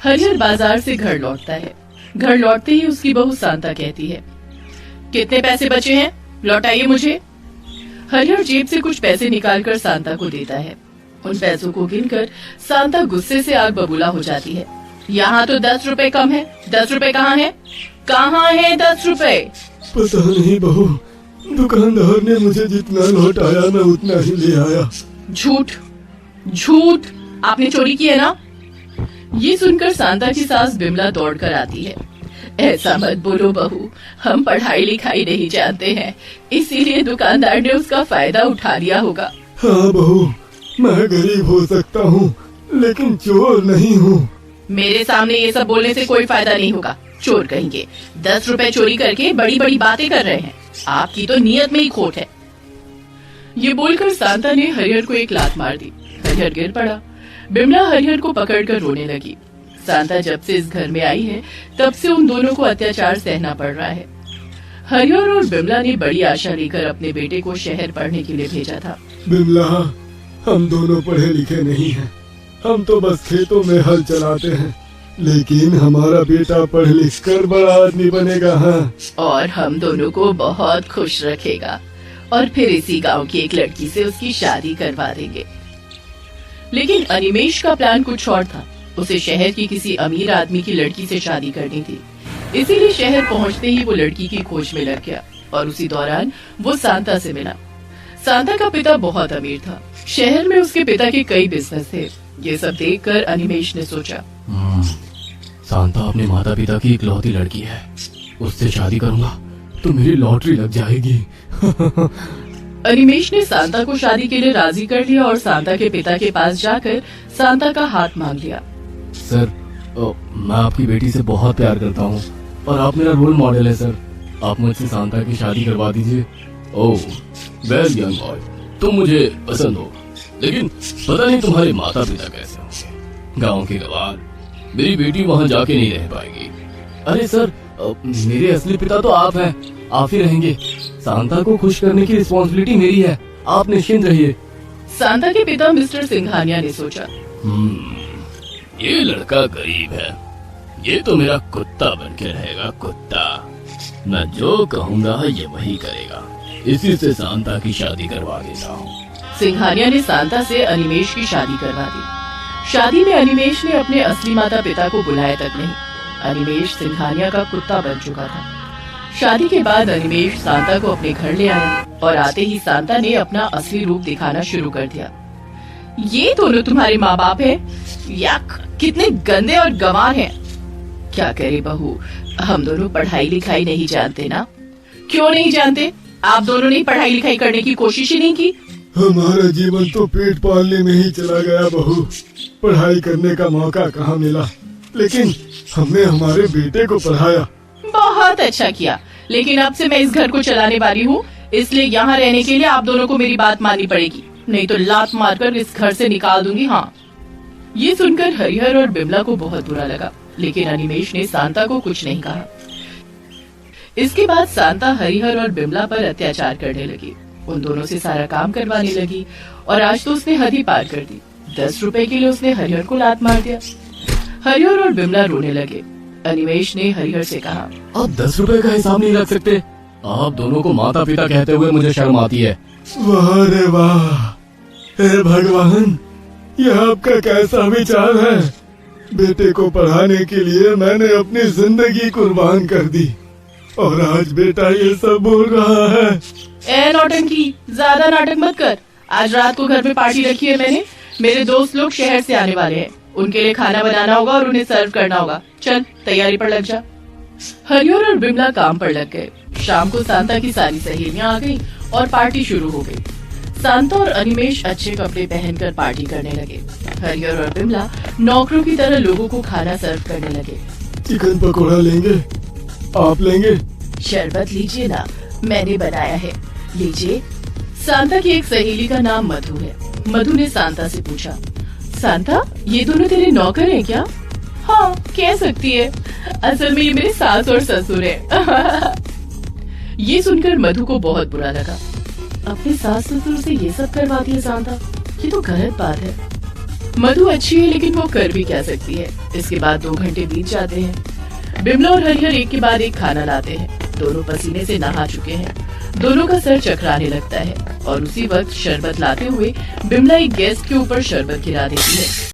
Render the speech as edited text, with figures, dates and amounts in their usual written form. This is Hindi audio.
हरिहर बाजार से घर लौटता है। घर लौटते ही उसकी बहू शांता कहती है, कितने पैसे बचे हैं, लौटाइए मुझे। हरिहर जेब से कुछ पैसे निकालकर शांता को देता है। उन पैसों को गिनकर शांता गुस्से से आग बबूला हो जाती है। यहाँ तो 10 रुपए कम है, 10 रुपए कहाँ है, कहाँ है 10 रुपए? पता नहीं बहू, दुकानदार ने मुझे जितना लौटाया मैं उतना ही ले आया। झूठ झूठ, आपने चोरी की है ना? ये सुनकर शांता की सास बिमला दौड़कर आती है। ऐसा मत बोलो बहू, हम पढ़ाई लिखाई नहीं जानते हैं, इसीलिए दुकानदार ने उसका फायदा उठा लिया होगा। हाँ बहू, मैं गरीब हो सकता हूँ लेकिन चोर नहीं हूँ। मेरे सामने ये सब बोलने से कोई फायदा नहीं होगा, चोर कहेंगे। 10 रुपए चोरी करके बड़ी बड़ी बातें कर रहे हैं, आपकी तो नीयत में ही खोट है। ये बोलकर शांता ने हरिहर को एक लात मार दी। हरिहर गिर पड़ा। बिमला हरिहर को पकड़कर रोने लगी। शांता जब से इस घर में आई है तब से उन दोनों को अत्याचार सहना पड़ रहा है। हरिहर और बिमला ने बड़ी आशा लेकर अपने बेटे को शहर पढ़ने के लिए भेजा था। बिमला, हम दोनों पढ़े लिखे नहीं हैं, हम तो बस खेतों में हल चलाते हैं, लेकिन हमारा बेटा पढ़ लिख कर बड़ा आदमी बनेगा। हाँ, और हम दोनों को बहुत खुश रखेगा और फिर इसी गांव की एक लड़की से उसकी शादी करवा देंगे। लेकिन अनिमेश का प्लान कुछ और था। उसे शहर की किसी अमीर आदमी की लड़की से शादी करनी थी, इसीलिए शहर पहुंचते ही वो लड़की की खोज में लग गया और उसी दौरान वो शांता से मिला। शांता का पिता बहुत अमीर था। शहर में उसके पिता के कई बिजनेस थे। ये सब देखकर अनिमेश ने सोचा, शांता अपने माता पिता की इकलौती लड़की है, उससे शादी करूंगा तो मेरी लॉटरी लग जाएगी। अनिमेश ने शांता को शादी के लिए राजी कर लिया और शांता के पिता के पास जाकर शांता का हाथ मांग लिया। सर, मैं आपकी बेटी से बहुत प्यार करता हूँ और आप मेरा रोल मॉडल है सर, आप मुझसे शांता की शादी करवा दीजिए। ओह वेल यंग बॉय, तुम मुझे पसंद हो, लेकिन पता नहीं तुम्हारे माता पिता कैसे होंगे। गाँव के गवार, मेरी बेटी वहाँ जाके नहीं रह पाएगी। अरे सर, मेरे असली पिता तो आप हैं, आप ही रहेंगे। शांता को खुश करने की रिस्पॉन्सिबिलिटी मेरी है, आप निश्चिंत रहिए। शांता के पिता मिस्टर सिंघानिया ने सोचा, ये लड़का गरीब है, ये तो मेरा कुत्ता बनके रहेगा, कुत्ता। मैं जो कहूँगा ये वही करेगा, इसी से शांता की शादी करवा देता हूँ। सिंघानिया ने शांता से अनिमेश की शादी करवा दी। शादी में अनिमेश ने अपने असली माता पिता को बुलाया तक नहीं। अनिमेश सिंघानिया का कुत्ता बन चुका था। शादी के बाद अनिमेश शांता को अपने घर ले आया और आते ही शांता ने अपना असली रूप दिखाना शुरू कर दिया। ये दोनों तुम्हारे माँ बाप हैं? याक, कितने गंदे और गंवार हैं। क्या करे बहू, हम दोनों पढ़ाई लिखाई नहीं जानते ना। क्यों नहीं जानते? आप दोनों ने पढ़ाई लिखाई करने की कोशिश ही नहीं की। हमारा जीवन तो पेट पालने में ही चला गया बहू, पढ़ाई करने का मौका कहाँ मिला, लेकिन हमने हमारे बेटे को पढ़ाया। बहुत अच्छा किया, लेकिन अब से मैं इस घर को चलाने वाली हूँ, इसलिए यहाँ रहने के लिए आप दोनों को मेरी बात माननी पड़ेगी, नहीं तो लात मारकर इस घर से निकाल दूंगी। हाँ। ये सुनकर हरिहर और बिमला को बहुत बुरा लगा, लेकिन अनिमेश ने शांता को कुछ नहीं कहा। इसके बाद शांता हरिहर और बिमला पर अत्याचार करने लगी, उन दोनों से सारा काम करवाने लगी और आज तो उसने हद ही पार कर दी। 10 रुपए के लिए उसने हरिहर को लात मार दिया। हरिहर और बिमला रोने लगे। अनिमेश ने हरिहर से कहा, आप 10 रुपए का हिसाब नहीं रख सकते? आप दोनों को माता पिता कहते हुए मुझे शर्म आती है। वाह रे वाह, हे भगवान, यह आपका कैसा विचार है। बेटे को पढ़ाने के लिए मैंने अपनी जिंदगी कुर्बान कर दी और आज बेटा ये सब बोल रहा है। ए नौटंकी, ज्यादा नाटक मत कर। आज रात को घर में पार्टी रखी है मैंने। मेरे दोस्त लोग शहर से आने वाले हैं, उनके लिए खाना बनाना होगा और उन्हें सर्व करना होगा। चल तैयारी पर लग जा। हरिहर और बिमला काम पर लग गए। शाम को शांता की सारी सहेलियां आ गईं और पार्टी शुरू हो गई। शांता और अनिमेश अच्छे कपड़े पहनकर पार्टी करने लगे। हरिहर और बिमला नौकरों की तरह लोगों को खाना सर्व करने लगे। चिकन पकोड़ा लेंगे? आप लेंगे? शरबत लीजिए ना, मैंने बनाया है, लीजिए। शांता की एक सहेली का नाम मधु है। मधु ने शांता से पूछा, शांता, ये दोनों तेरे नौकर हैं क्या? हाँ, कह सकती है। असल में ये मेरे सास और ससुर है। ये सुनकर मधु को बहुत बुरा लगा। अपने सास ससुर से ये सब करवाती है शांता, ये तो गलत बात है। मधु अच्छी है लेकिन वो कर भी क्या सकती है। इसके बाद 2 घंटे बीत जाते हैं। बिमला और हरिहर एक के बाद एक खाना लाते हैं। दोनों पसीने से नहा चुके हैं। दोनों का सर चकराने लगता है और उसी वक्त शरबत लाते हुए बिमला एक गेस्ट के ऊपर शरबत गिरा देती है।